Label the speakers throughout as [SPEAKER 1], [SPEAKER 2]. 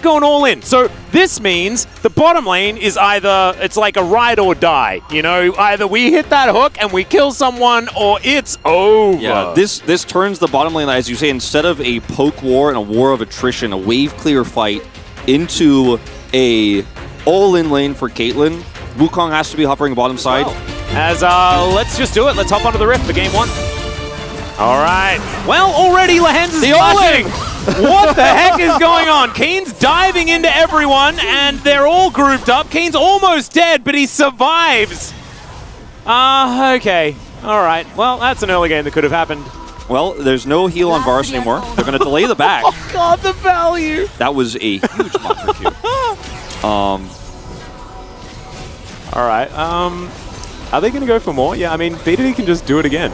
[SPEAKER 1] going all in. So this means the bottom lane is either, it's like a ride or die. You know, either we hit that hook and we kill someone or it's over.
[SPEAKER 2] Yeah, this turns the bottom lane, as you say, instead of a poke war and a war of attrition, a wave clear fight, into a all-in lane for Caitlyn. Wukong has to be hovering bottom side.
[SPEAKER 1] Let's just do it. Let's hop onto the Rift for game 1. All right. Well, already Lehens is flashing. What the heck is going on? Keen's diving into everyone, and they're all grouped up. Keen's almost dead, but he survives. Okay. All right. Well, that's an early game that could have happened.
[SPEAKER 2] Well, there's no heal on Varus anymore. They're going to delay the back.
[SPEAKER 1] Oh, God, the value.
[SPEAKER 2] That was a huge monster Q.
[SPEAKER 1] All right. Are they going to go for more? Yeah, I mean, BDD can just do it again.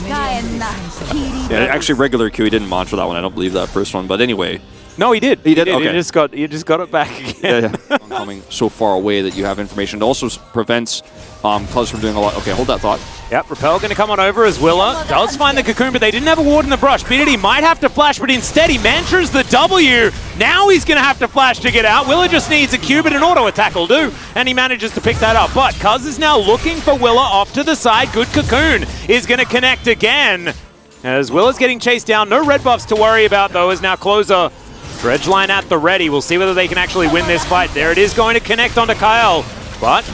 [SPEAKER 2] Yeah, actually, regular Q, he didn't mantra that one. I don't believe that first one. But anyway.
[SPEAKER 1] No, he did.
[SPEAKER 2] He did? Okay.
[SPEAKER 1] You just got it back again.
[SPEAKER 2] Yeah. Coming so far away that you have information. It also prevents Cuz from doing a lot. Okay, hold that thought.
[SPEAKER 1] Yep, Repel going to come on over as Willa does find the cocoon, but they didn't have a ward in the brush. BDD might have to flash, but instead he mantras the W. Now he's going to have to flash to get out. Willa just needs a Q, but an auto attack will do, and he manages to pick that up. But Cuz is now looking for Willa off to the side. Good cocoon is going to connect again. As Willa's getting chased down. No red buffs to worry about, though, as now Closer. Dredge line at the ready. We'll see whether they can actually win this fight. There it is, going to connect onto Kyle, but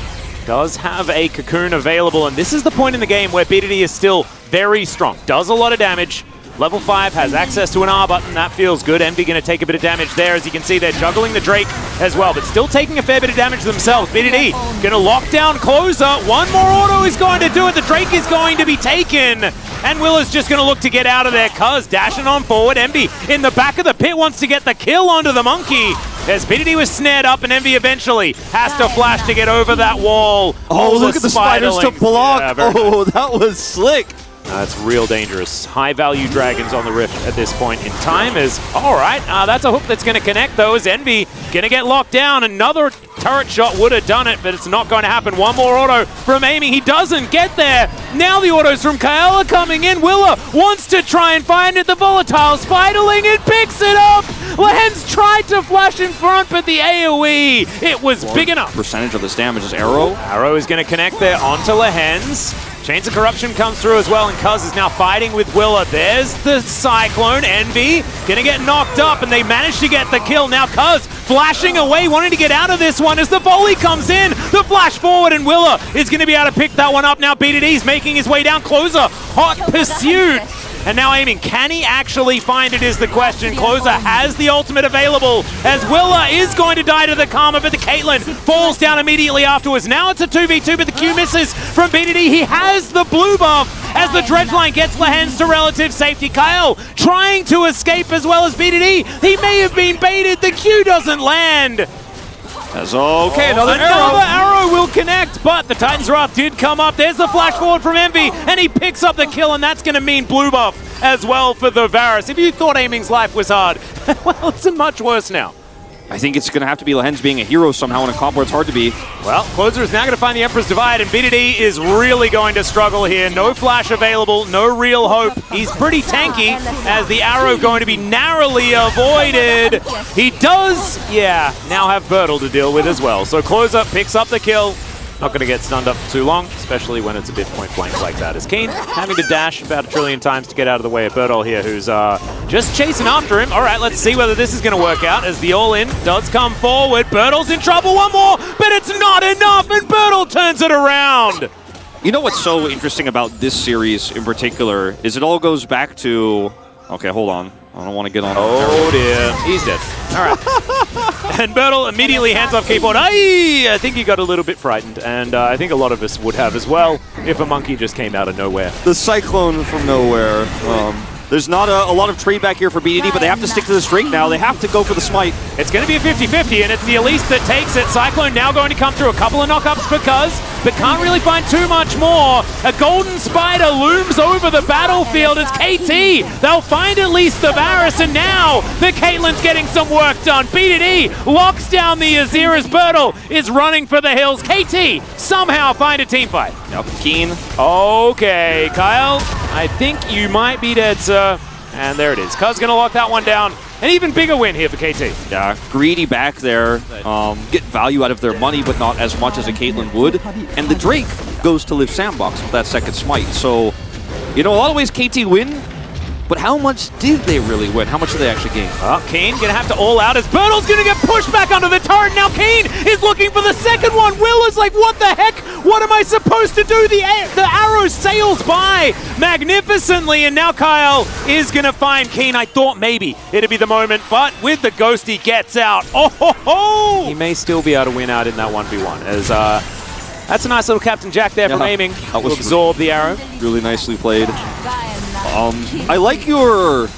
[SPEAKER 1] does have a cocoon available, and this is the point in the game where BDD is still very strong. Does a lot of damage. Level 5 has access to an R button. That feels good. Envy going to take a bit of damage there. As you can see, they're juggling the Drake as well, but still taking a fair bit of damage themselves. BDD going to lock down Closer. One more auto is going to do it. The Drake is going to be taken. And Willa's just going to look to get out of there. Cuz dashing on forward. Envy in the back of the pit wants to get the kill onto the monkey. As BDD was snared up, and Envy eventually has to flash to get over that wall.
[SPEAKER 2] Oh, look at the spiders to block.
[SPEAKER 1] Yeah,
[SPEAKER 2] that was slick.
[SPEAKER 1] That's real dangerous. High-value dragons on the Rift at this point in time is, all right, that's a hook that's going to connect, though, as Envy going to get locked down. Another turret shot would have done it, but it's not going to happen. One more auto from Amy. He doesn't get there. Now the autos from Kaela coming in. Willa wants to try and find it. The volatile Spiderling, it picks it up. Lehens tried to flash in front, but the AoE, it was big enough.
[SPEAKER 2] Percentage of this damage is Arrow.
[SPEAKER 1] Arrow is going to connect there onto Lehens. Chains of Corruption comes through as well, and Cuz is now fighting with Willa. There's the Cyclone. Envy gonna get knocked up, and they manage to get the kill. Now Cuz flashing away, wanting to get out of this one as the volley comes in. The flash forward, and Willa is gonna be able to pick that one up. Now BDD's making his way down. Closer, hot pursuit. And now aiming, can he actually find it is the question. Closer has the ultimate available as Willa is going to die to the Karma, but the Caitlyn falls down immediately afterwards. Now it's a 2v2, but the Q misses from BDD. He has the blue buff as the dredge line gets Lehens to relative safety. Kyle trying to escape as well as BDD. He may have been baited. The Q doesn't land.
[SPEAKER 2] That's okay, another
[SPEAKER 1] arrow will connect, but the Titan's Wrath did come up. There's the flash forward from Envy, and he picks up the kill, and that's going to mean blue buff as well for the Varus. If you thought aiming's life was hard, well, it's much worse now.
[SPEAKER 2] I think it's going to have to be Lehens being a hero somehow in a comp where it's hard to be.
[SPEAKER 1] Well, Closer is now going to find the Emperor's Divide, and BDD is really going to struggle here. No flash available, no real hope. He's pretty tanky as the arrow going to be narrowly avoided. He does, now have Bertle to deal with as well. So Closer picks up the kill. Not going to get stunned up for too long, especially when it's a bit point blank like that. As Keen having to dash about 1 trillion times to get out of the way of Bertle here, who's just chasing after him. All right, let's see whether this is going to work out as the all-in does come forward. Bertle's in trouble, one more, but it's not enough, and Bertle turns it around.
[SPEAKER 2] You know what's so interesting about this series in particular is it all goes back to... Okay, hold on. I don't want to get on.
[SPEAKER 1] Oh dear, he's dead. All right. And Bertle immediately hands off keyboard. I think he got a little bit frightened, and I think a lot of us would have as well if a monkey just came out of nowhere.
[SPEAKER 2] The Cyclone from nowhere. There's not a lot of trade back here for BDD, but they have to stick to this Drake now. They have to go for the smite.
[SPEAKER 1] It's going to be a 50-50, and it's the Elise that takes it. Cyclone now going to come through. A couple of knockups for Cuz, but can't really find too much more. A golden spider looms over the battlefield as KT. They'll find at least the Varus, and now the Caitlyn's getting some work done. BDD locks down the Azir as Bertle is running for the hills. KT somehow find a team fight.
[SPEAKER 2] Yep, Keen.
[SPEAKER 1] Okay, Kyle, I think you might be dead, sir. And there it is. Cuz gonna lock that one down. an even bigger win here for KT.
[SPEAKER 2] Yeah, greedy back there, get value out of their money, but not as much as a Caitlyn would. And the Drake goes to Live Sandbox with that second smite. So, you know, a lot of ways KT win, but how much did they really win? How much did they actually gain?
[SPEAKER 1] Keen gonna have to all out as Bertle's gonna get pushed back under the turret. Now Keen is looking for the second one. Will is like, what the heck? What am I supposed to do? The arrow sails by magnificently, and now Kyle is gonna find Keen. I thought maybe it'd be the moment, but with the ghost, he gets out. Oh ho ho! He may still be able to win out in that 1v1 as that's a nice little Captain Jack there from aiming to absorb the arrow.
[SPEAKER 2] Really nicely played. I like your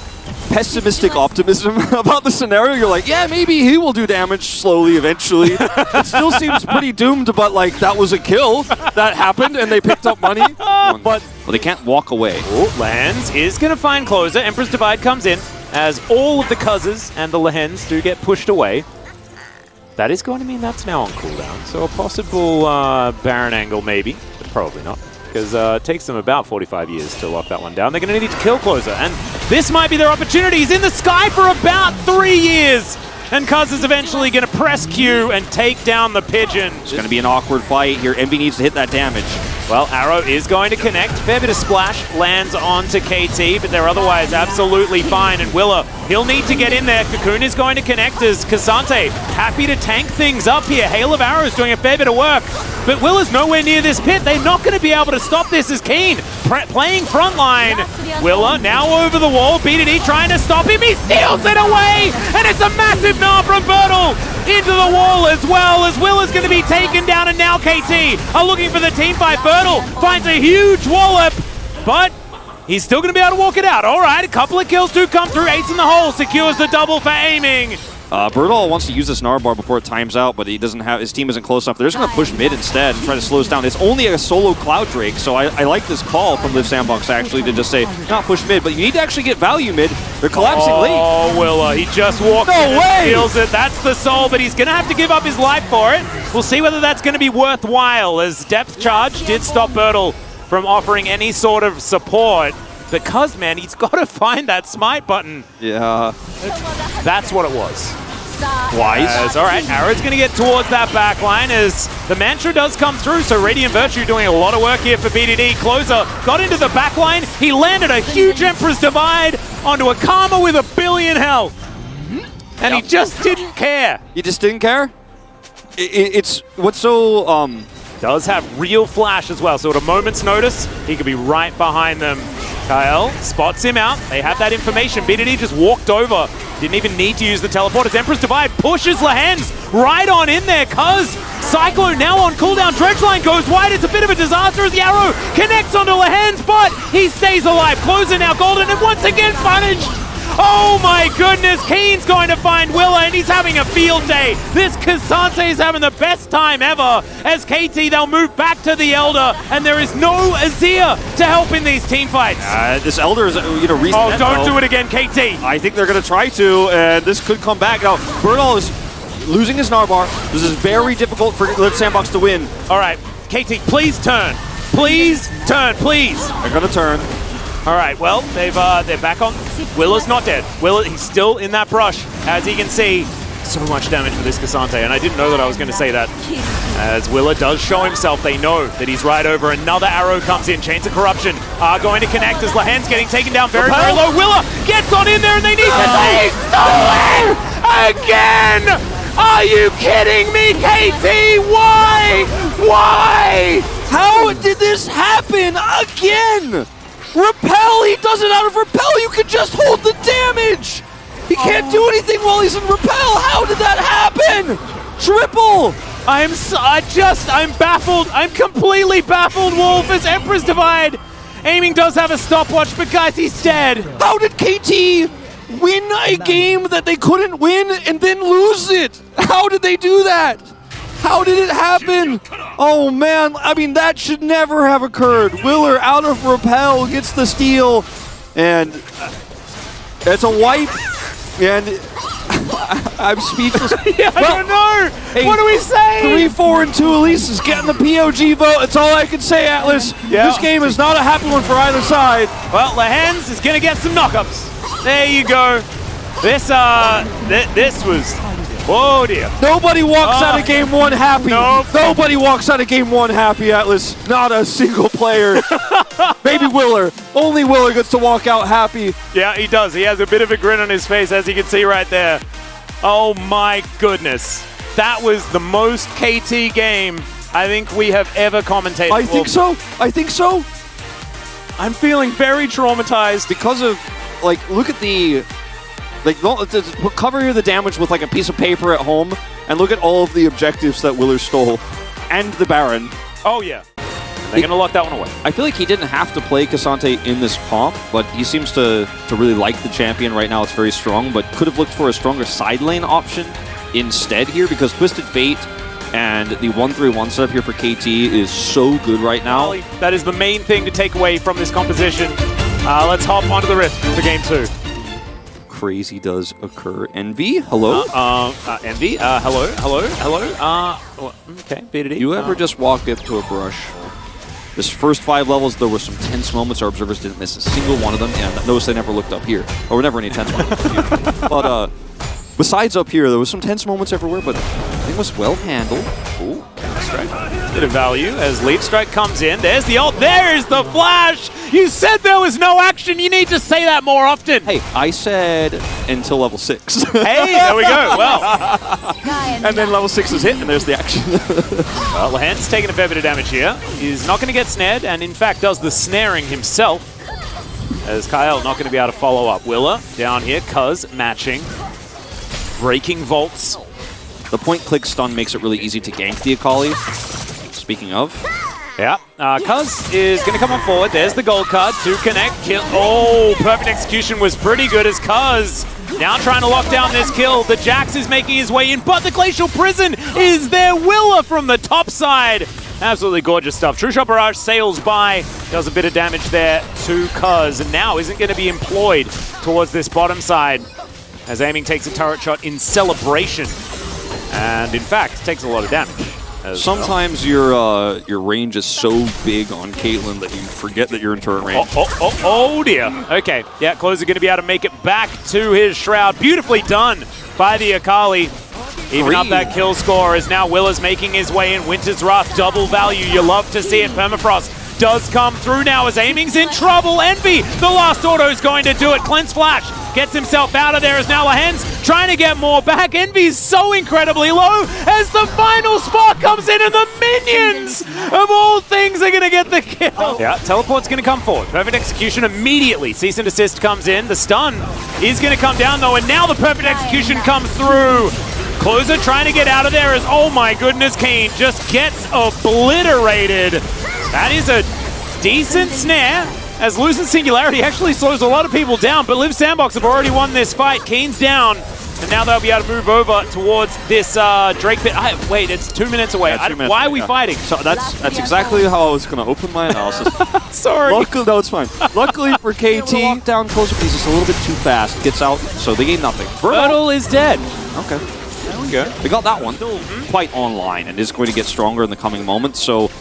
[SPEAKER 2] pessimistic optimism about the scenario. You're like, yeah, maybe he will do damage slowly eventually. It still seems pretty doomed, but like that was a kill that happened and they picked up money. But well, they can't walk away.
[SPEAKER 1] Oh, Lands is going to find closer. Emperor's Divide comes in as all of the Cuzzes and the Lehens do get pushed away. That is going to mean that's now on cooldown. So a possible Baron angle maybe, but probably not. Because it takes them about 45 years to lock that one down. They're going to need to kill closer, and this might be their opportunity. He's in the sky for about 3 years, and Cuz is eventually going to press Q and take down the Pigeon.
[SPEAKER 2] It's going to be an awkward fight here. Envy needs to hit that damage.
[SPEAKER 1] Well, Arrow is going to connect. Fair bit of splash lands onto KT, but they're otherwise absolutely fine. And Willa, he'll need to get in there. Cocoon is going to connect as Cassante happy to tank things up here. Hail of Arrows doing a fair bit of work. But Willa's nowhere near this pit. They're not going to be able to stop this as Keen playing frontline. Willa now over the wall. BDD trying to stop him. He steals it away. And it's a massive gnaw from Bertle into the wall as well as Willa's going to be taken down. And now KT are looking for the team fight. Bertle finds a huge wallop, but he's still going to be able to walk it out. All right, a couple of kills do come through. Ace in the hole secures the double for aiming.
[SPEAKER 2] Bertle wants to use this Nar-Bar before it times out, but he doesn't have, his team isn't close enough. They're just going to push mid instead and try to slow us down. It's only a solo Cloud Drake, so I like this call from Live Sandbox actually to just say, not push mid, but you need to actually get value mid. They're collapsing late.
[SPEAKER 1] Oh, Willa, he just walks in and steals it. That's the soul, but he's going to have to give up his life for it. We'll see whether that's going to be worthwhile, as Depth Charge did stop Bertle from offering any sort of support. Because, man, he's got to find that smite button.
[SPEAKER 2] Yeah.
[SPEAKER 1] That's what it was.
[SPEAKER 2] Wise.
[SPEAKER 1] All right, Arrow's going to get towards that back line as the mantra does come through. So Radiant Virtue doing a lot of work here for BDD. Closer got into the back line. He landed a huge Emperor's Divide onto a Karma with 1 billion health. And he just didn't care.
[SPEAKER 2] You just didn't care? It's what's so...
[SPEAKER 1] Does have real flash as well, so at a moment's notice, he could be right behind them. Kyle spots him out. They have that information. BDD just walked over. Didn't even need to use the teleport as Emperor's Divide pushes Lehens right on in there. Cuz Cyclone now on cooldown. Dredgeline goes wide. It's a bit of a disaster as the arrow connects onto Lehens, but he stays alive. Closer now golden and once again punished. Oh my goodness, Keen's going to find Willa and he's having a field day. This Cassante is having the best time ever. As KT, they'll move back to the Elder and there is no Azir to help in these team fights.
[SPEAKER 2] This Elder is, recent.
[SPEAKER 1] Oh, don't do it again, KT.
[SPEAKER 2] I think they're going to try to, and this could come back. Now, Bertle is losing his Nar-Bar. This is very difficult for Live Sandbox to win.
[SPEAKER 1] All right, KT, please turn. Please turn, please.
[SPEAKER 2] They're going to turn.
[SPEAKER 1] All right, well, they're back on. Willa's not dead. Willa, he's still in that brush. As you can see, so much damage for this Cassante, and I didn't know that I was going to say that. As Willa does show himself, they know that he's right over. Another arrow comes in. Chains of Corruption are going to connect as Lehen's getting taken down very, very low. Willa gets on in there, and they need to say, stolen again! Are you kidding me, KT? Why? Why?
[SPEAKER 2] How did this happen again? Repel! He does it out of Repel! You can just hold the damage! He can't do anything while he's in Repel! How did that happen? Triple!
[SPEAKER 1] I'm baffled. I'm completely baffled, Wolf, as Emperor's Divide. Aiming does have a stopwatch, but guys, he's dead.
[SPEAKER 2] How did KT win a game that they couldn't win and then lose it? How did they do that? How did it happen? Oh man, I mean, that should never have occurred. Willer out of Repel gets the steal, and it's a wipe, and I'm speechless.
[SPEAKER 1] Yeah, I don't know. What do we say?
[SPEAKER 2] 3, 4, and 2 Elise is getting the POG vote. That's all I can say, Atlas. Yeah. This game is not a happy one for either side.
[SPEAKER 1] Well, Lehens is going to get some knockups. There you go. This was... Oh dear.
[SPEAKER 2] Nobody walks out of game one happy.
[SPEAKER 1] Nope.
[SPEAKER 2] Nobody walks out of game one happy, Atlas. Not a single player. Maybe Willer. Only Willer gets to walk out happy.
[SPEAKER 1] Yeah, he does. He has a bit of a grin on his face, as you can see right there. Oh my goodness. That was the most KT game I think we have ever commentated.
[SPEAKER 2] I think so. I think so.
[SPEAKER 1] I'm feeling very traumatized.
[SPEAKER 2] Because of, like, look at the... Like, cover the damage with, like, a piece of paper at home, and look at all of the objectives that Willer stole. And the Baron.
[SPEAKER 1] Oh, yeah. They're going to lock that one away.
[SPEAKER 2] I feel like he didn't have to play Cassante in this comp, but he seems to really like the champion right now. It's very strong, but could have looked for a stronger side lane option instead here, because Twisted Fate and the 1-3-1 setup here for KT is so good right now.
[SPEAKER 1] That is the main thing to take away from this composition. Let's hop onto the Rift for game 2.
[SPEAKER 2] Crazy does occur. Envy, hello?
[SPEAKER 1] Envy, hello. Okay, BDD.
[SPEAKER 2] You ever just walk up to a brush? This first 5 levels, there were some tense moments. Our observers didn't miss a single one of them, and notice they never looked up here. Or never any tense moments. But besides up here, there was some tense moments everywhere, but I think it was well handled.
[SPEAKER 1] Ooh, strike. Bit of value as Leap Strike comes in. There's the ult. There's the flash. You said there was no action. You need to say that more often.
[SPEAKER 2] Hey, I said until level 6.
[SPEAKER 1] Hey, there we go. Well,
[SPEAKER 2] and then level 6 is hit, and there's the action.
[SPEAKER 1] well, Lahan's taking a fair bit of damage here. He's not going to get snared, and in fact does the snaring himself. As Kyle not going to be able to follow up. Willer down here, Cuz matching. Breaking vaults.
[SPEAKER 2] The point-click stun makes it really easy to gank the Akali. Speaking of.
[SPEAKER 1] Yeah, Cuz is going to come on forward. There's the gold card to connect. Kill. Oh, perfect execution was pretty good as Cuz now trying to lock down this kill. The Jax is making his way in, but the Glacial Prison is there. Willer from the top side. Absolutely gorgeous stuff. True Shot Barrage sails by, does a bit of damage there to Cuz, and now isn't going to be employed towards this bottom side as Aiming takes a turret shot in celebration. And in fact, takes a lot of damage.
[SPEAKER 2] Sometimes your range is so big on Caitlyn that you forget that you're in turret range.
[SPEAKER 1] Oh dear. Okay, yeah, Closer going to be able to make it back to his Shroud. Beautifully done by the Akali. Even up that kill score as now Willer's making his way in. Winter's Wrath, double value. You love to see it. Permafrost does come through now as Aiming's in trouble. Envy, the last auto is going to do it. Cleanse Flash gets himself out of there as now Lahan's trying to get more back. Envy's so incredibly low as the final spark comes in and the minions of all things are going to get the kill. Yeah, teleport's going to come forward. Perfect execution immediately. Cease and desist comes in. The stun is going to come down though, and now the perfect execution comes through. Closer trying to get out of there as, oh my goodness, Kane just gets obliterated. That is a decent snare, as losing Singularity actually slows a lot of people down, but Liv Sandbox have already won this fight. Kane's down, and now they'll be able to move over towards this Drake pit. Wait, it's 2 minutes away.
[SPEAKER 2] Yeah, 2 minutes
[SPEAKER 1] why
[SPEAKER 2] away,
[SPEAKER 1] are we fighting?
[SPEAKER 2] So that's exactly how I was going to open my analysis.
[SPEAKER 1] Sorry.
[SPEAKER 2] Luckily, no, it's fine. Luckily for KT, down closer, he's just a little bit too fast. Gets out, so they gain nothing.
[SPEAKER 1] Bertle is dead.
[SPEAKER 2] Okay. There we go. We got that one. Quite online and is going to get stronger in the coming moments, so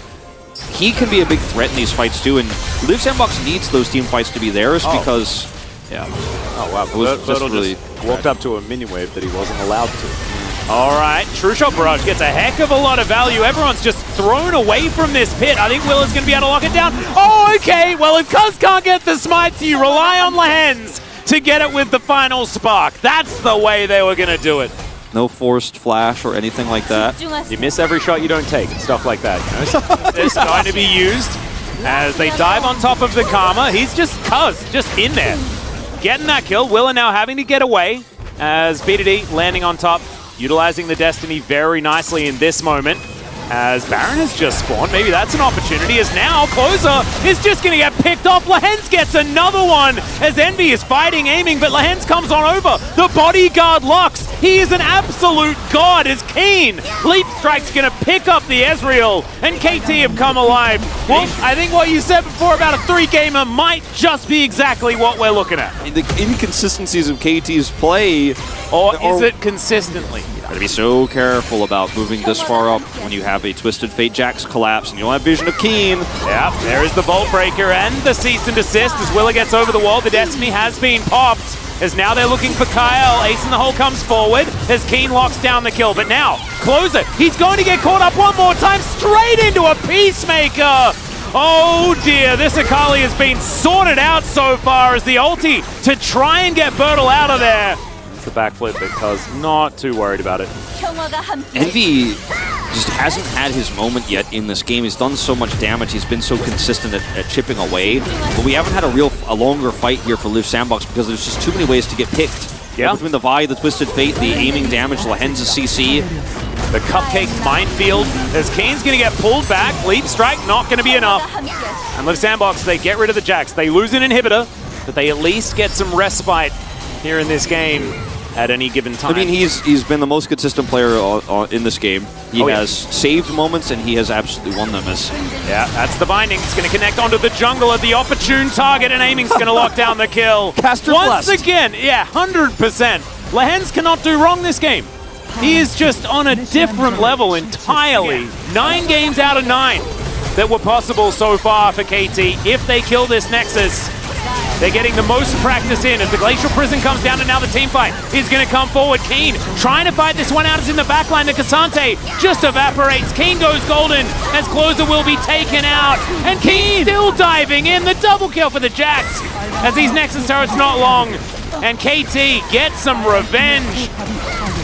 [SPEAKER 2] he can be a big threat in these fights too, and Liv Sandbox needs those team fights to be theirs because, yeah.
[SPEAKER 1] Oh wow,
[SPEAKER 2] it was just really
[SPEAKER 1] walked up to a minion wave that he wasn't allowed to. All right, True Shot Barrage gets a heck of a lot of value. Everyone's just thrown away from this pit. I think Willer's going to be able to lock it down. Oh, okay. Well, if Cuz can't get the smites, you rely on Lahan's to get it with the final spark. That's the way they were going to do it.
[SPEAKER 2] No forced flash or anything like that.
[SPEAKER 1] You miss every shot you don't take, and stuff like that. You know? It's going to be used as they dive on top of the Karma. He's just in there. Getting that kill. Willer now having to get away as BDD landing on top, utilizing the Destiny very nicely in this moment. As Baron has just spawned, maybe that's an opportunity, as now Closer is just going to get picked off. Lahan's gets another one as Envy is fighting, aiming, but Lahan's comes on over. The bodyguard locks. He is an absolute god as Keen. Leap Strike's going to pick up the Ezreal, and KT have come alive. Well, I think what you said before about a 3-gamer might just be exactly what we're looking at.
[SPEAKER 2] The inconsistencies of KT's play.
[SPEAKER 1] Or is it consistently?
[SPEAKER 2] Gotta be so careful about moving this far up when you have a Twisted Fate Jax collapse and you don't have vision of Keen.
[SPEAKER 1] Yeah, there is the Vault Breaker and the cease and desist as Willer gets over the wall. The Destiny has been popped. as now they're looking for Kyle. Ace in the hole comes forward as Keen locks down the kill. But now, Closer, he's going to get caught up one more time, straight into a Peacemaker. Oh dear, this Akali has been sorted out so far as the ulti to try and get Bertle out of there. It's the backflip because not too worried about it.
[SPEAKER 2] Envy just hasn't had his moment yet in this game. He's done so much damage. He's been so consistent at chipping away. But we haven't had a longer fight here for Liv Sandbox because there's just too many ways to get picked.
[SPEAKER 1] Yeah.
[SPEAKER 2] Between the Vi, the Twisted Fate, the aiming damage, Lahen's CC.
[SPEAKER 1] The Cupcake Minefield as Kane's going to get pulled back. Leap Strike not going to be enough. And Liv Sandbox, they get rid of the Jax. They lose an inhibitor, but they at least get some respite here in this game at any given time.
[SPEAKER 2] I mean, he's been the most consistent player in this game. He has saved moments, and he has absolutely won them.
[SPEAKER 1] Yeah, that's the binding. It's going to connect onto the jungle at the opportune target, and aiming's going to lock down the kill.
[SPEAKER 2] Caster
[SPEAKER 1] Once
[SPEAKER 2] blessed.
[SPEAKER 1] again, yeah, 100%. Lahen's cannot do wrong this game. He is just on a different level entirely. 9 games out of 9 that were possible so far for KT. If they kill this Nexus, they're getting the most practice in as the Glacial Prison comes down, and now the team fight is going to come forward. Keen trying to fight this one out is in the backline. The Cassante just evaporates. Keen goes golden as Closer will be taken out. And Keen still diving in. The double kill for the Jax as these Nexus turrets not long. And KT gets some revenge.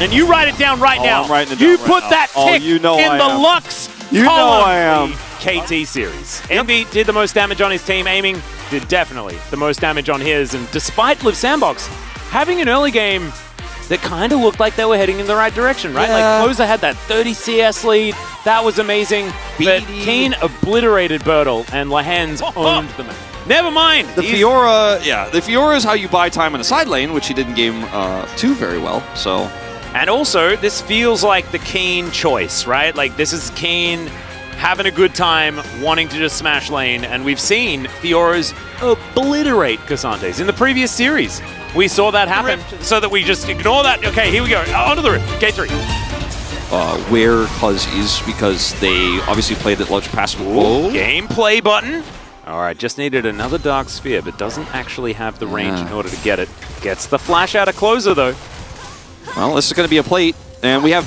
[SPEAKER 1] And you write it down right now.
[SPEAKER 2] I'm writing it
[SPEAKER 1] You
[SPEAKER 2] down
[SPEAKER 1] put
[SPEAKER 2] right
[SPEAKER 1] that
[SPEAKER 2] now.
[SPEAKER 1] tick
[SPEAKER 2] You know
[SPEAKER 1] in
[SPEAKER 2] I
[SPEAKER 1] the
[SPEAKER 2] am.
[SPEAKER 1] Lux
[SPEAKER 2] You know
[SPEAKER 1] column.
[SPEAKER 2] I am.
[SPEAKER 1] KT series. Envy did the most damage on his team. Aiming did definitely the most damage on his. And despite Liv Sandbox having an early game that kind of looked like they were heading in the right direction, right?
[SPEAKER 2] Yeah.
[SPEAKER 1] Like Closer had that 30 CS lead. That was amazing. But Keen obliterated Bertle and Lahen's owned the match. Never mind.
[SPEAKER 2] The Fiora, the Fiora is how you buy time in a side lane, which he did in game 2 very well, so.
[SPEAKER 1] And also, this feels like the Keen choice, right? Like, this is Keen having a good time, wanting to just smash lane, and we've seen Fioras obliterate Cassantes. In the previous series, we saw that happen, so that we just ignore that. Okay, here we go. Onto the rift. K3.
[SPEAKER 2] Where Cuz is, because they obviously played that large passive.
[SPEAKER 1] Gameplay button. All right, just needed another Dark Sphere, but doesn't actually have the range in order to get it. Gets the flash out of Closer, though.
[SPEAKER 2] Well, this is going to be a plate, and we have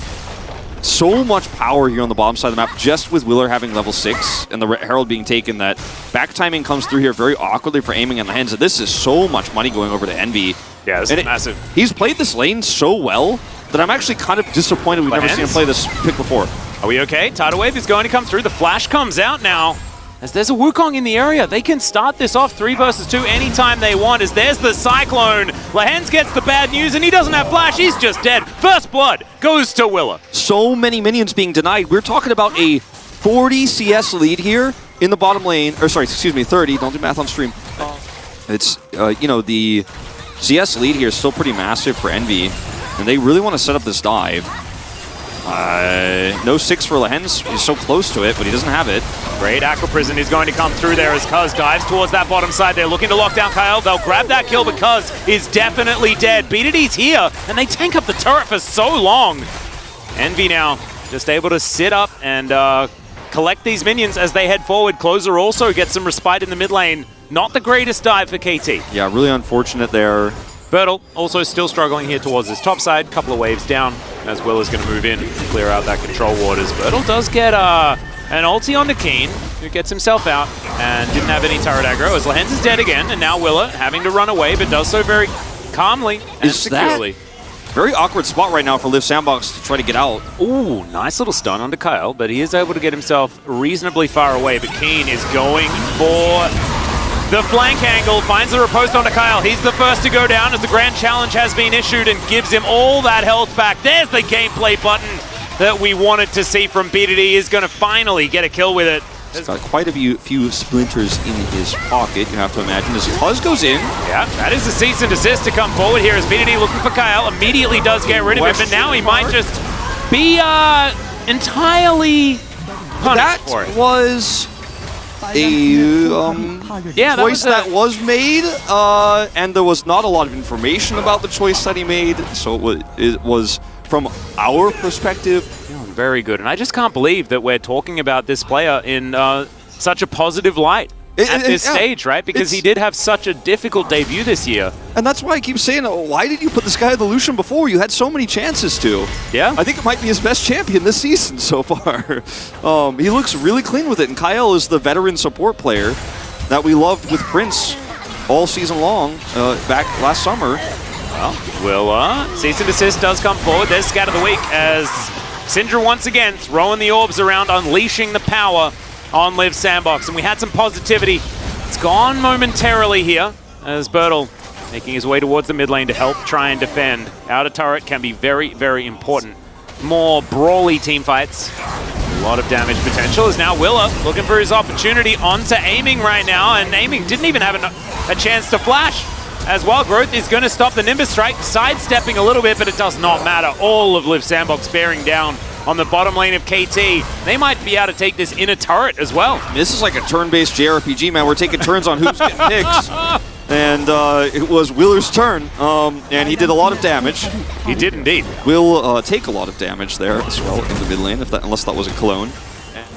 [SPEAKER 2] so much power here on the bottom side of the map, just with Willer having level 6 and the Herald being taken, that back timing comes through here very awkwardly for aiming in the hands. This is so much money going over to Envy.
[SPEAKER 1] Yeah, this is massive.
[SPEAKER 2] He's played this lane so well that I'm actually kind of disappointed we've never seen him play this pick before.
[SPEAKER 1] Are we okay? Tidal Wave is going to come through. The flash comes out now. As there's a Wukong in the area, they can start this off 3 versus 2 anytime they want, as there's the Cyclone. Lahen's gets the bad news, and he doesn't have flash. He's just dead. First blood goes to Willer.
[SPEAKER 2] So many minions being denied. We're talking about a 40 CS lead here in the bottom lane. Or sorry, excuse me, 30. Don't do math on stream. It's, you know, the CS lead here is still pretty massive for Envy, and they really want to set up this dive. No 6 for Lahen's. He's so close to it, but he doesn't have it.
[SPEAKER 1] Great Aqua Prison is going to come through there as Cuz dives towards that bottom side. They're looking to lock down Kyle. They'll grab that kill, but Cuz is definitely dead. BDD's here, and they tank up the turret for so long. Envy now just able to sit up and collect these minions as they head forward. Closer also gets some respite in the mid lane. Not the greatest dive for KT.
[SPEAKER 2] Yeah, really unfortunate there.
[SPEAKER 1] Bertle also still struggling here towards his top side. Couple of waves down as Will is going to move in to clear out that control waters. Bertle does get an ulti onto Keen, who gets himself out and didn't have any turret aggro, as Lahen's is dead again, and now Willa having to run away, but does so very calmly and securely.
[SPEAKER 2] Very awkward spot right now for Liv Sandbox to try to get out.
[SPEAKER 1] Ooh, nice little stun onto Kyle, but he is able to get himself reasonably far away, but Keen is going for the flank angle, finds the riposte onto Kyle. He's the first to go down as the grand challenge has been issued and gives him all that health back. There's the gameplay button that we wanted to see from BDD. He's going to finally get a kill with it.
[SPEAKER 2] He's got quite a few splinters in his pocket, you have to imagine, as Cuz goes in.
[SPEAKER 1] Yeah, that is a cease and desist to come forward here as BDD looking for Kyle. Immediately does get rid of him, but now he might just be entirely punished for it.
[SPEAKER 2] That was a choice that was made, and there was not a lot of information about the choice that he made, so it was from our perspective.
[SPEAKER 1] Very good, and I just can't believe that we're talking about this player in such a positive light. at this stage, right? Because he did have such a difficult debut this year.
[SPEAKER 2] And that's why I keep saying, why did you put this guy in the Lucian before? You had so many chances to.
[SPEAKER 1] Yeah.
[SPEAKER 2] I think it might be his best champion this season so far. He looks really clean with it. And Kyle is the veteran support player that we loved with Prince all season long back last summer.
[SPEAKER 1] Well, cease and desist does come forward. There's Scat of the Week as Syndra once again throwing the orbs around, unleashing the power on Liv Sandbox. And we had some positivity. It's gone momentarily here as Bertel making his way towards the mid lane to help try and defend. Outer turret can be very, very important. More brawly team fights. A lot of damage potential is now Willa looking for his opportunity onto Aiming right now, and Aiming didn't even have a chance to flash. As Wild Growth is going to stop the Nimbus Strike, sidestepping a little bit, but it does not matter. All of Liv Sandbox bearing down on the bottom lane of KT. They might be able to take this inner turret as well.
[SPEAKER 2] This is like a turn-based JRPG, man. We're taking turns on who's getting picks. And it was Willer's turn, and he did a lot of damage.
[SPEAKER 1] He did indeed.
[SPEAKER 2] Will take a lot of damage there as well in the mid lane, unless that was a clone.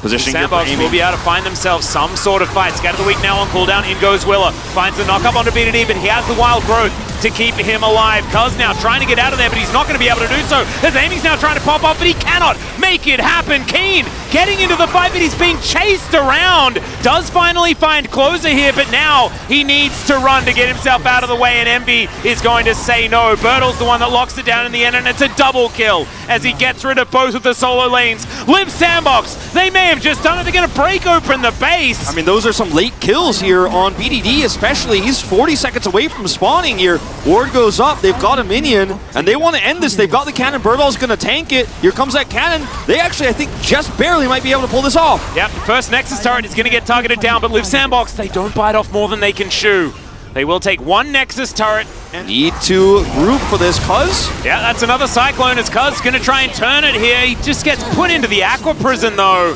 [SPEAKER 2] Positioning
[SPEAKER 1] Sandbox will be able to find themselves some sort of fight. Scat of the Week now on cooldown. In goes Willa. Finds the knock-up onto BDD, but he has the Wild Growth to keep him alive. Cuz now trying to get out of there, but he's not going to be able to do so. As Amy's now trying to pop up, but he cannot make it happen. Keen getting into the fight, but he's being chased around. Does finally find Closer here, but now he needs to run to get himself out of the way, and Envy is going to say no. Bertel's the one that locks it down in the end, and it's a double kill as he gets rid of both of the solo lanes. Liv Sandbox, they may have just done it. They're going to break open the base.
[SPEAKER 2] I mean, those are some late kills here on BDD especially. He's 40 seconds away from spawning here. Ward goes up, they've got a minion, and they want to end this. They've got the cannon, Bertel's going to tank it. Here comes that cannon. They actually, I think, just barely might be able to pull this off.
[SPEAKER 1] Yep, first Nexus turret is going to get targeted down, but Liv Sandbox, they don't bite off more than they can chew. They will take one Nexus turret.
[SPEAKER 2] Need to group for this, Cuz.
[SPEAKER 1] Yeah, that's another Cyclone as Cuz going to try and turn it here. He just gets put into the Aqua Prison, though.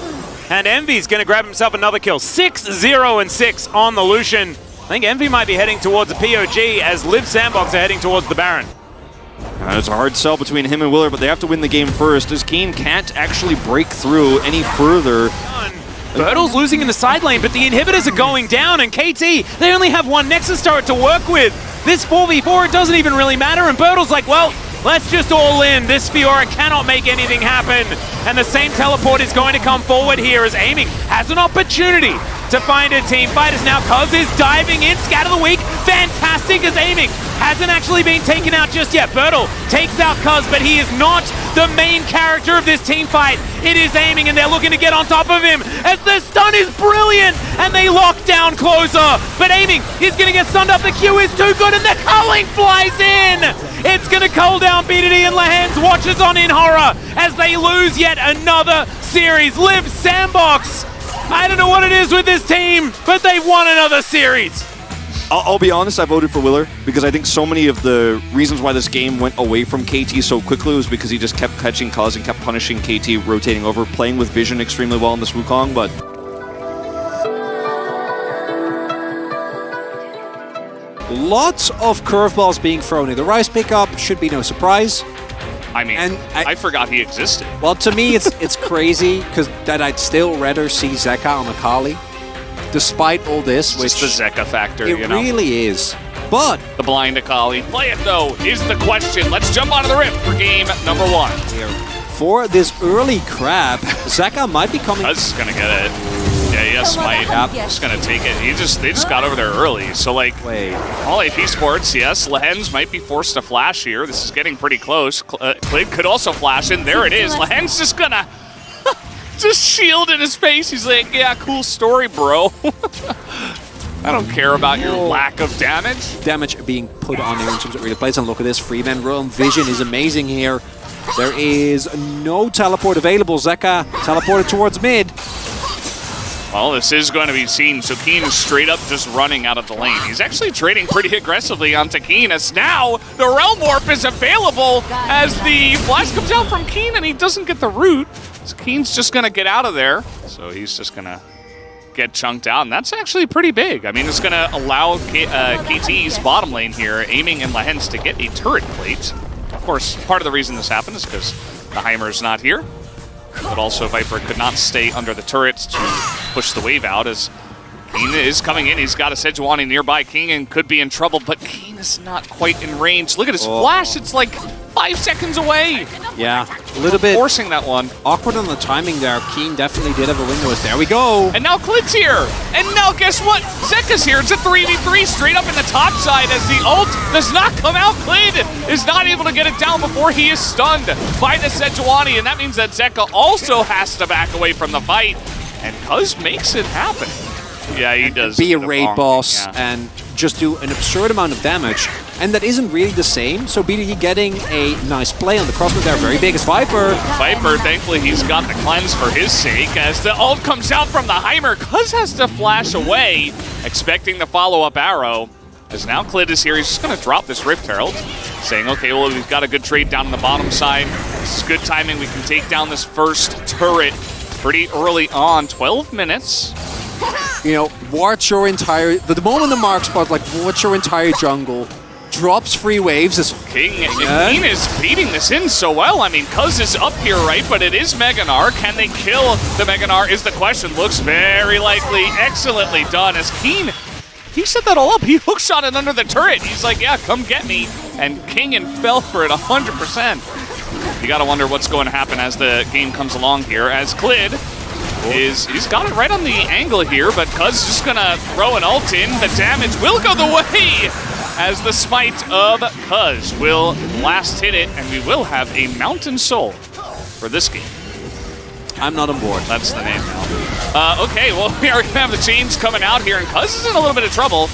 [SPEAKER 1] And Envy's going to grab himself another kill. 6-0-6 on the Lucian. I think Envy might be heading towards the POG as Liv Sandbox are heading towards the Baron.
[SPEAKER 2] It's a hard sell between him and Willer, but they have to win the game first, as Keen can't actually break through any further.
[SPEAKER 1] Bertel's losing in the side lane, but the inhibitors are going down, and KT, they only have one Nexus turret to work with. This 4v4, it doesn't even really matter, and Bertel's like, well, let's just all in. This Fiora cannot make anything happen. And the same teleport is going to come forward here as Aiming has an opportunity to find a team fight as now Cuz is diving in. Scat of the Week, fantastic as Aiming hasn't actually been taken out just yet. Bertel takes out Cuz, but he is not the main character of this team fight. It is Aiming, and they're looking to get on top of him as the stun is brilliant, and they lock down Closer. But Aiming is going to get stunned up. The Q is too good, and the culling flies in. It's going to cull down BDD, and Lahen's watches on in horror as they lose yet another series. Liv Sandbox, I don't know what it is with this team, but they've won another series.
[SPEAKER 2] I'll be honest, I voted for Willer because I think so many of the reasons why this game went away from KT so quickly was because he just kept catching Cuz and kept punishing KT, rotating over, playing with vision extremely well in this Wukong, but...
[SPEAKER 3] Lots of curveballs being thrown in. The Rise pickup should be no surprise.
[SPEAKER 4] I mean, I forgot he existed.
[SPEAKER 3] Well, to me, it's crazy because that I'd still rather see Zeka on Akali, despite all this.
[SPEAKER 4] It's just the Zeka factor,
[SPEAKER 3] it
[SPEAKER 4] you know?
[SPEAKER 3] really is. But
[SPEAKER 4] the blind Akali. Play it, though, is the question. Let's jump onto the rip for game number 1.
[SPEAKER 3] for this early crab, Zeka might be coming.
[SPEAKER 4] That's going to get it. Yeah, yes, might.
[SPEAKER 3] Yep.
[SPEAKER 4] Just going to take it. They just got over there early. So, like, all AP Sports, yes, Lahen's might be forced to flash here. This is getting pretty close. Clid could also flash in. There it is. Lahen's just going to just shield in his face. He's like, yeah, cool story, bro. I don't care about your lack of damage.
[SPEAKER 3] Damage being put on there in terms of early plays. And look at this, Freeman Realm Vision is amazing here. There is no teleport available. Zeka teleported towards mid.
[SPEAKER 4] Well, this is going to be seen. So Keen is straight up just running out of the lane. He's actually trading pretty aggressively onto Keen as now the Realm Warp is available as the flash comes out from Keen and he doesn't get the root. So Keen's just going to get out of there. So he's just going to get chunked out, and that's actually pretty big. I mean, it's going to allow KT's bottom lane here, Aiming and Lahen's, to get a turret plate. Of course, part of the reason this happened is because the Heimer's not here, but also Viper could not stay under the turrets to push the wave out as Keen is coming in. He's got a Sejuani nearby. King could be in trouble, but Keen is not quite in range. Look at his flash. It's like 5 seconds away.
[SPEAKER 3] Yeah, a little bit
[SPEAKER 4] Forcing that one.
[SPEAKER 3] awkward on the timing there. Keen definitely did have a window. There we go.
[SPEAKER 4] And now Clid's here. And now guess what? Zeka's here. It's a 3v3 straight up in the top side as the ult does not come out. Clid is not able to get it down before he is stunned by the Sejuani. And that means that Zeka also has to back away from the fight. And Cuz makes it happen. Yeah, he does.
[SPEAKER 3] Be a raid boss
[SPEAKER 4] yeah.
[SPEAKER 3] and just do an absurd amount of damage. And that isn't really the same. So BDD getting a nice play on the crossbow there. Very big as Viper.
[SPEAKER 4] Viper, thankfully, he's got the cleanse for his sake. As the ult comes out from the Heimer, Cuz has to flash away, expecting the follow-up arrow. As now Clid is here, he's just going to drop this Rift Herald, saying, okay, well, we've got a good trade down on the bottom side. This is good timing. We can take down this first turret pretty early on. 12 minutes.
[SPEAKER 3] You know, watch your entire... The moment the mark spot, like, watch your entire jungle. Drops free waves.
[SPEAKER 4] Keen is beating this in so well. I mean, Cuz is up here, right? But it is Mega Gnar. Can they kill the Mega Gnar is the question. Looks very likely. Excellently done as Keen, he set that all up. He hookshot it under the turret. He's like, yeah, come get me. And King fell for it 100%. You gotta wonder what's going to happen as the game comes along here. As Clid he's got it right on the angle here, but Cuz is just gonna throw an ult in. The damage will go the way as the smite of Cuz will last hit it, and we will have a Mountain Soul for this game.
[SPEAKER 3] I'm not on board.
[SPEAKER 4] That's the name now. Okay, well, we are going to have the chains coming out here, and Cuz is in a little bit of trouble,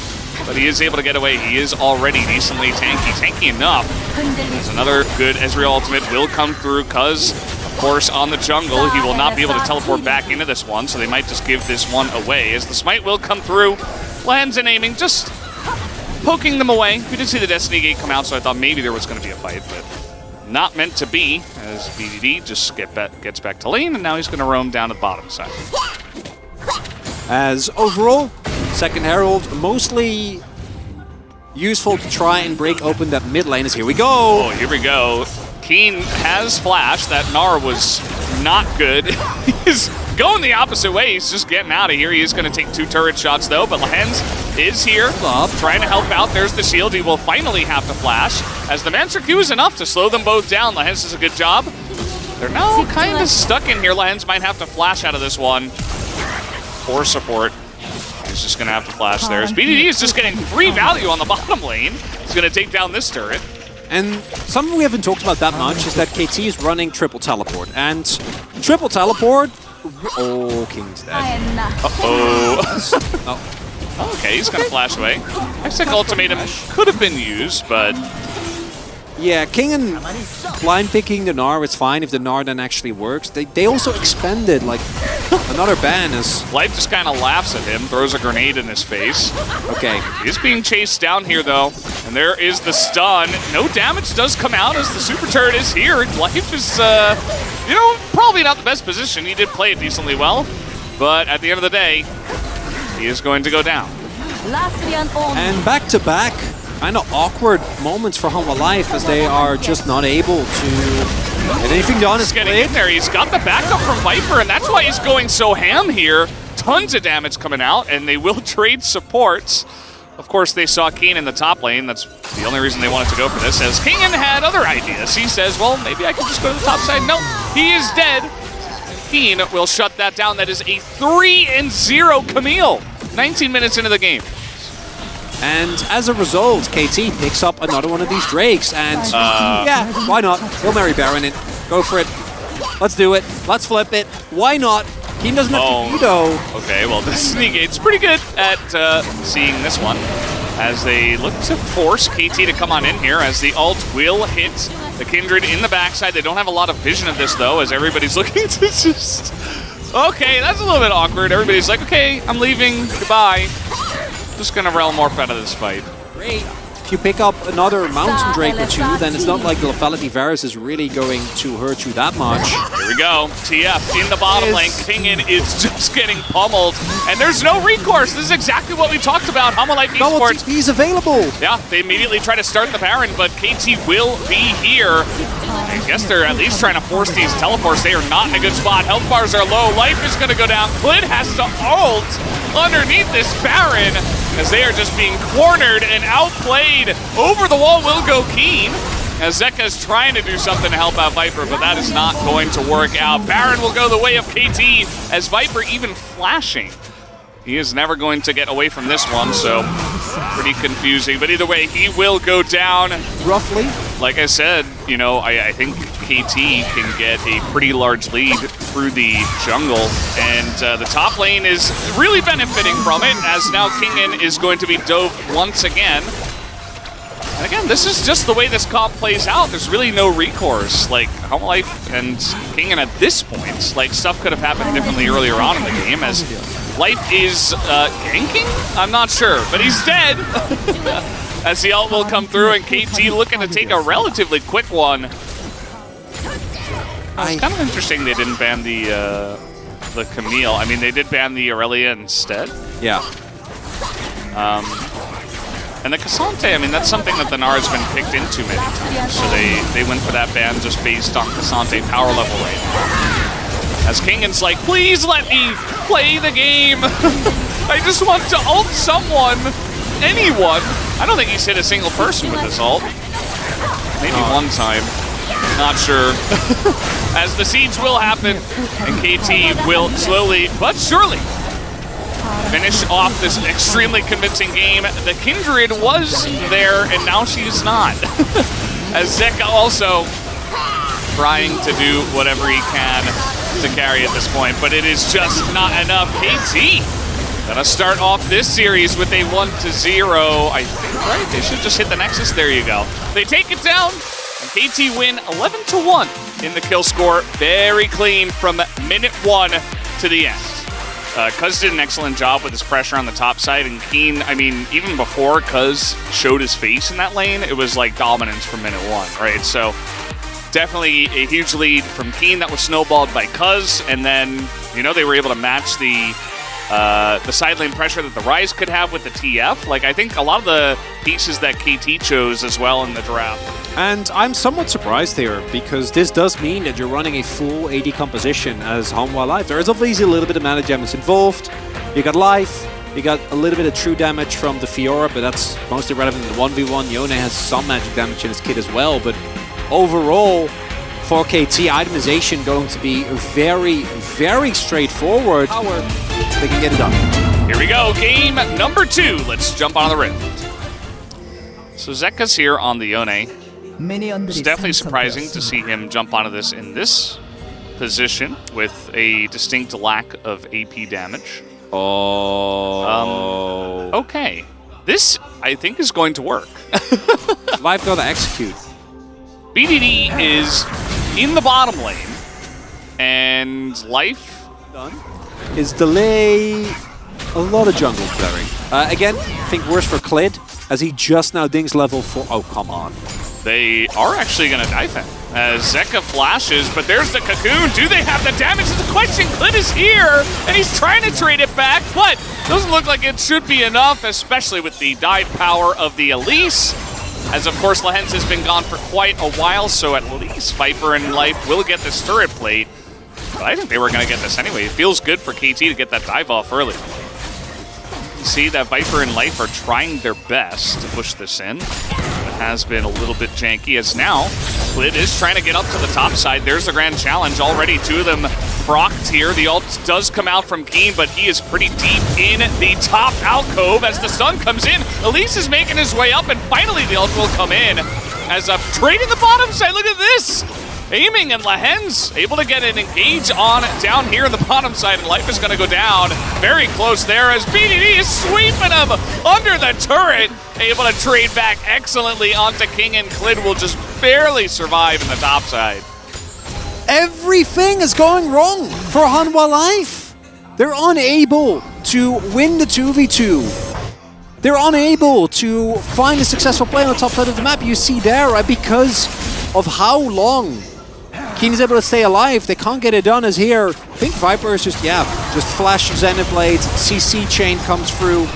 [SPEAKER 4] but he is able to get away. He is already decently tanky enough. There's another good Ezreal ultimate will come through. Cuz, of course, on the jungle. He will not be able to teleport back into this one, so they might just give this one away. As the smite will come through, lands and aiming, just poking them away. We did see the Destiny Gate come out, so I thought maybe there was going to be a fight, but not meant to be, as BDD just gets back to lane, and now he's going to roam down to the bottom side.
[SPEAKER 3] As overall, second Herald, mostly useful to try and break open that mid lane. As here we go.
[SPEAKER 4] Oh, here we go. Keen has flash. That Gnar was not good. He's going the opposite way. He's just getting out of here. He is going to take 2 turret shots, though, but Lehens is here, trying to help out. There's the shield. He will finally have to flash, as the Mancer Q is enough to slow them both down. Lehens does a good job. They're now kind of stuck in here. Lehens might have to flash out of this one. Poor support. He's just going to have to flash there. As BDD is just getting free value on the bottom lane. He's going to take down this turret.
[SPEAKER 3] And something we haven't talked about that much is that KT is running triple teleport. And triple teleport... Oh, King's dead.
[SPEAKER 4] Uh-oh. Okay, he's going to flash away. Hextech Ultimatum could have been used, but...
[SPEAKER 3] Yeah, King and blind picking the Gnar, it's fine if the Gnar then actually works. They also expended, like, another ban as...
[SPEAKER 4] Life just kind of laughs at him, throws a grenade in his face.
[SPEAKER 3] Okay.
[SPEAKER 4] He's being chased down here, though. And there is the stun. No damage does come out as the super turret is here. Life is, you know, probably not the best position. He did play it decently well. But at the end of the day, he is going to go down.
[SPEAKER 3] And back-to-back, kind of awkward moments for Humble Life as they are just not able to get anything done.
[SPEAKER 4] He's getting in there. He's got the backup from Viper, and that's why he's going so ham here. Tons of damage coming out, and they will trade supports. Of course, they saw Keen in the top lane. That's the only reason they wanted to go for this, as Keenan had other ideas. He says, well, maybe I can just go to the top side. No, he is dead. Keen will shut that down. That is a 3-0 Camille. 19 minutes into the game.
[SPEAKER 3] And as a result, KT picks up another one of these Drakes, and yeah, why not? Hail Mary Baron it. Go for it. Let's do it. Let's flip it. Why not? Keen doesn't have to veto.
[SPEAKER 4] Okay, well, Destiny Gate's pretty good at seeing this one, as they look to force KT to come on in here, as the ult will hit the Kindred in the backside. They don't have a lot of vision of this, though, as everybody's looking to just... Okay, that's a little bit awkward. Everybody's like, okay, I'm leaving. Goodbye. Just gonna Realm Morph out of this fight.
[SPEAKER 3] Great. If you pick up another Mountain Drake or two, then it's not like the Lethality Varus is really going to hurt you that much.
[SPEAKER 4] Here we go. TF in the bottom lane. Kingin is just getting pummeled. And there's no recourse. This is exactly what we talked about. Humble Life Esports.
[SPEAKER 3] He's available.
[SPEAKER 4] Yeah, they immediately try to start the Baron, but KT will be here. I guess they're at least trying to force these teleports. They are not in a good spot. Health bars are low. Life is going to go down. Clid has to ult underneath this Baron as they are just being cornered and outplayed. Over the wall will go Keen as Zeka is trying to do something to help out Viper, but that is not going to work out. Baron will go the way of KT as Viper even flashing. He is never going to get away from this one, so pretty confusing. But either way, he will go down.
[SPEAKER 3] Roughly.
[SPEAKER 4] Like I said, you know, I think KT can get a pretty large lead through the jungle, and the top lane is really benefiting from it, as now Kingen is going to be dove once again. And again, this is just the way this comp plays out. There's really no recourse. Like, Life and Kingen at this point, like, stuff could have happened differently earlier on in the game, as Life is ganking? I'm not sure, but he's dead. As the ult will come through, and KT looking to take a relatively quick one. It's kind of interesting they didn't ban the Camille. I mean, they did ban the Aurelia instead.
[SPEAKER 3] Yeah.
[SPEAKER 4] And the Cassante, I mean, that's something that the Nara's been picked into many times. So they went for that ban just based on Cassante power level right now. As Kingan's like, please let me play the game. I just want to ult someone, anyone. I don't think he's hit a single person with this ult. Maybe one time. Not sure. As the siege will happen, and KT will slowly but surely finish off this extremely convincing game. The Kindred was there, and now she's not. As Zeka also trying to do whatever he can to carry at this point, but it is just not enough. KT gonna start off this series with a 1-0, I think, right? They should just hit the Nexus. There you go. They take it down, and KT win 11-1 in the kill score. Very clean from minute 1 to the end. Cuz did an excellent job with his pressure on the top side, and Keen, I mean, even before Cuz showed his face in that lane, it was like dominance from minute 1, right? So definitely a huge lead from Keen that was snowballed by Cuz, and then, you know, they were able to match the side lane pressure that the Rise could have with the TF. Like, I think a lot of the pieces that KT chose as well in the draft.
[SPEAKER 3] And I'm somewhat surprised here, because this does mean that you're running a full AD composition as Hanwha Life. There is obviously a little bit of mana damage involved. You got Life, you got a little bit of true damage from the Fiora, but that's mostly relevant in the 1v1. Yone has some magic damage in his kit as well, but overall, for KT, itemization going to be very, very straightforward. They can get it done.
[SPEAKER 4] Here we go, game number 2. Let's jump on the Rift. So Zeka's here on the Yone. It's definitely surprising to see him jump onto this in this position with a distinct lack of AP damage.
[SPEAKER 3] Oh.
[SPEAKER 4] Okay. This, I think, is going to work.
[SPEAKER 3] Life gotta execute.
[SPEAKER 4] BDD is in the bottom lane, and Life
[SPEAKER 3] is delay a lot of jungle clearing. Again, I think worse for Clid, as he just now dings level 4. Oh, come on.
[SPEAKER 4] They are actually going to dive him as Zeka flashes, but there's the Cocoon. Do they have the damage? It's the question. Clid is here, and he's trying to trade it back, but doesn't look like it should be enough, especially with the dive power of the Elise. As, of course, Lehens has been gone for quite a while, so at least Viper and Life will get this turret plate. But I think they were going to get this anyway. It feels good for KT to get that dive off early. You see that Viper and Life are trying their best to push this in. It has been a little bit janky, as now Clid is trying to get up to the top side. There's the grand challenge already. 2 of them procced here. The ult does come out from Keen, but he is pretty deep in the top alcove as the stun comes in. Elise is making his way up, and finally the ult will come in as a trading the bottom side. Look at this! Aiming, and Lehens able to get an engage on down here in the bottom side, and Life is going to go down very close there as BDD is sweeping him under the turret. Able to trade back excellently onto King, and Clid will just barely survive in the top side.
[SPEAKER 3] Everything is going wrong for Hanwha Life. They're unable to win the 2v2. They're unable to find a successful play on the top side of the map. You see there, right, because of how long Keen is able to stay alive. They can't get it done as here. I think Viper is just flash Xenoblade, CC chain comes through.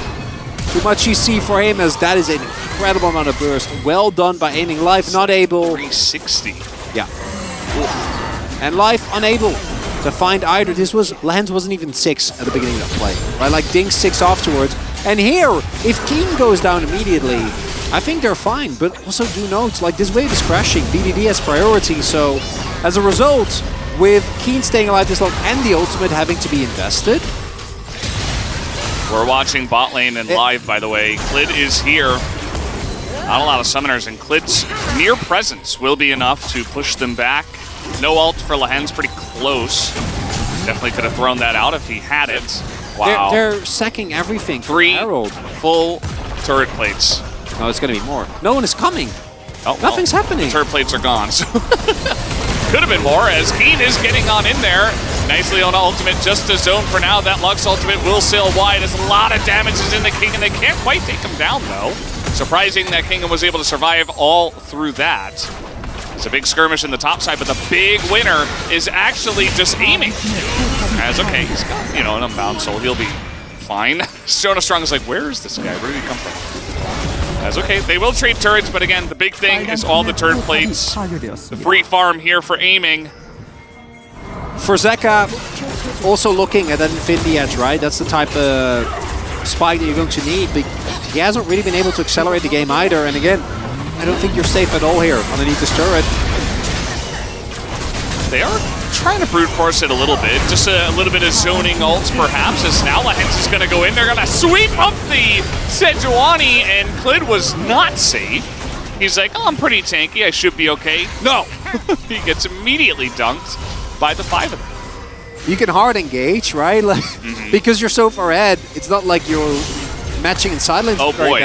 [SPEAKER 3] Too much CC for him, as that is an incredible amount of burst. Well done by aiming Life, not able.
[SPEAKER 4] 360.
[SPEAKER 3] Yeah. And Life unable to find either. Lens wasn't even 6 at the beginning of the play, right? Like Ding 6 afterwards. And here, if Keen goes down immediately, I think they're fine. But also do note, like this wave is crashing. BDD has priority, so as a result, with Keen staying alive this long and the ultimate having to be invested.
[SPEAKER 4] We're watching bot lane and live, by the way. Clid is here. Not a lot of summoners, and Clid's near presence will be enough to push them back. No ult for Lahen's pretty close. Definitely could have thrown that out if he had it. Wow.
[SPEAKER 3] They're sacking everything.
[SPEAKER 4] 3
[SPEAKER 3] Herald.
[SPEAKER 4] full turret plates.
[SPEAKER 3] No, it's going to be more. No one is coming.
[SPEAKER 4] Oh,
[SPEAKER 3] Nothing's happening.
[SPEAKER 4] Turret plates are gone. So could have been more, as Keen is getting on in there. Nicely on ultimate, just a zone for now. That Lux ultimate will sail wide as a lot of damage is in the King, and they can't quite take him down, though. Surprising that Kingdom was able to survive all through that. It's a big skirmish in the top side, but the big winner is actually just aiming. As, okay, he's got, you know, an unbound soul. He'll be fine. Jonah Strong is like, where is this guy? Where did he come from? As, okay, they will trade turrets, but again, the big thing is all the turret plates. The free farm here for aiming.
[SPEAKER 3] For Zeka, also looking at that Infinity Edge, right? That's the type of spike that you're going to need, but he hasn't really been able to accelerate the game either. And again, I don't think you're safe at all here underneath this turret.
[SPEAKER 4] They are trying to brute force it a little bit. Just a little bit of zoning ults, perhaps, as now Lahens is going to go in. They're going to sweep up the Sejuani, and Clid was not safe. He's like, oh, I'm pretty tanky. I should be okay. No! He gets immediately dunked by the 5 of them.
[SPEAKER 3] You can hard engage, right? Like, because you're so far ahead, it's not like you're matching in sidelines.
[SPEAKER 4] Oh boy.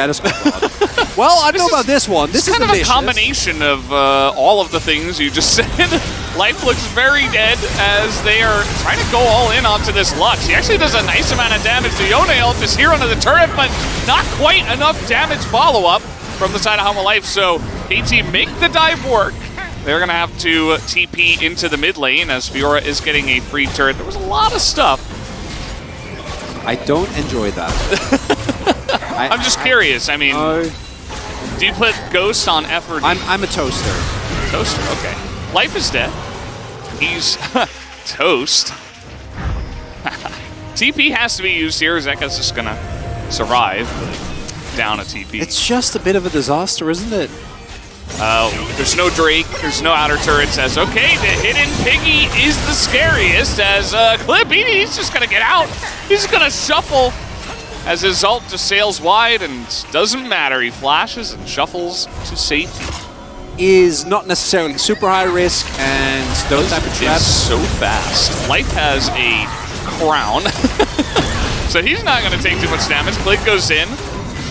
[SPEAKER 3] Well, I don't know about this one. This is
[SPEAKER 4] kind of a combination of all of the things you just said. Life looks very dead as they are trying to go all in onto this Lux. He actually does a nice amount of damage. The Yone ult is here under the turret, but not quite enough damage follow-up from the side of Humble Life. So KT make the dive work. They're going to have to TP into the mid lane as Fiora is getting a free turret. There was a lot of stuff.
[SPEAKER 3] I don't enjoy that.
[SPEAKER 4] I'm just curious. I mean, do you put Ghost on F or D?
[SPEAKER 3] I'm a toaster.
[SPEAKER 4] Toaster, okay. Life is dead. He's toast. TP has to be used here. Zeka's just going to survive, but down a TP.
[SPEAKER 3] It's just a bit of a disaster, isn't it?
[SPEAKER 4] There's no Drake, there's no outer turrets. As okay, the hidden piggy is the scariest. As Clip, he's just gonna get out. He's gonna shuffle as his ult just sails wide and doesn't matter. He flashes and shuffles to safety.
[SPEAKER 3] Is not necessarily super high risk, and those type of traps
[SPEAKER 4] so fast. Life has a crown, so he's not gonna take too much damage. Clip goes in.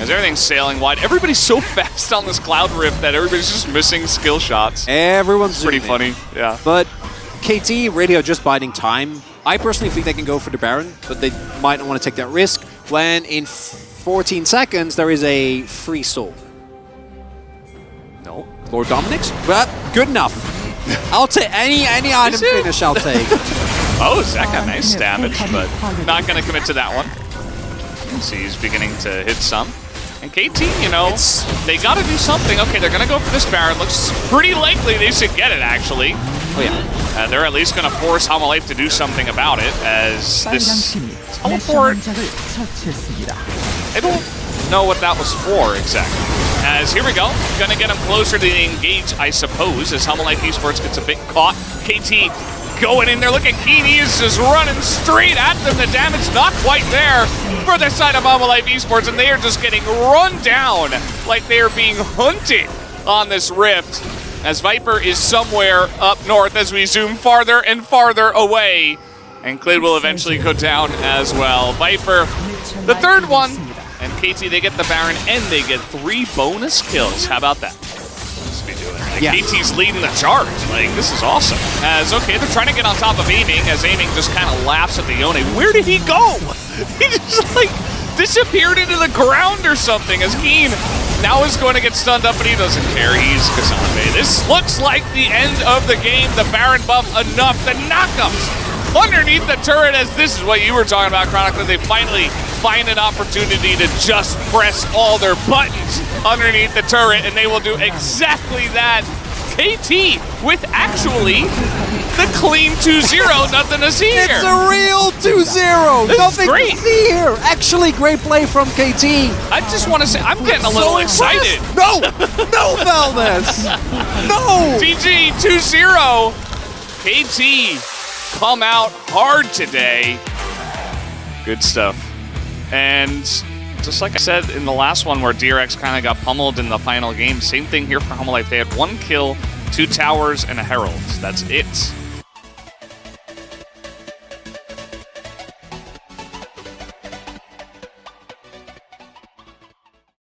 [SPEAKER 4] As everything's sailing wide, everybody's so fast on this Cloud Rift that everybody's just missing skill shots.
[SPEAKER 3] Everyone's
[SPEAKER 4] pretty funny, yeah.
[SPEAKER 3] But KT, Radio just biding time. I personally think they can go for the Baron, but they might not want to take that risk when in 14 seconds there is a free soul. No, Lord Dominic's, but good enough. I'll take any item finish. I'll take.
[SPEAKER 4] Oh, Zeka, nice damage, but not going to commit to that one. See, he's beginning to hit some. And KT, you know, they got to do something. Okay, they're going to go for this Baron. Looks pretty likely they should get it, actually.
[SPEAKER 3] Oh, yeah.
[SPEAKER 4] They're at least going to force Humble Life to do something about it, as this teleport... I don't know what that was for, exactly. As here we go. Going to get him closer to the engage, I suppose, as Humble Life Esports gets a bit caught. KT going in there, looking keen. He is just running straight at them. The damage not quite there for the side of Humble Life Esports, and they are just getting run down like they are being hunted on this rift. As Viper is somewhere up north as we zoom farther and farther away. And Clid will eventually go down as well. Viper, the third one. And KT, they get the Baron, and they get 3 bonus kills. How about that? Like, yeah. KT's leading the charge. Like, this is awesome. As, okay, they're trying to get on top of Aiming, as Aiming just kind of laughs at the Yone. Where did he go? He just, like, disappeared into the ground or something, as Keen now is going to get stunned up, but he doesn't care. He's Kazame. This looks like the end of the game. The Baron buff enough. The knockups underneath the turret, as this is what you were talking about, Chronicler. They finally find an opportunity to just press all their buttons underneath the turret, and they will do exactly that. KT with actually the clean 2-0, nothing to see here.
[SPEAKER 3] It's a real 2-0.
[SPEAKER 4] This is
[SPEAKER 3] Nothing
[SPEAKER 4] great.
[SPEAKER 3] to see here. Actually, great play from KT.
[SPEAKER 4] I just want to say, I'm getting a little excited.
[SPEAKER 3] No, no, Valdez. No.
[SPEAKER 4] GG 2-0. KT come out hard today. Good stuff. And just like I said in the last one where DRX kind of got pummeled in the final game, same thing here for Humble Life. They had 1 kill, 2 towers, and a Herald. That's it.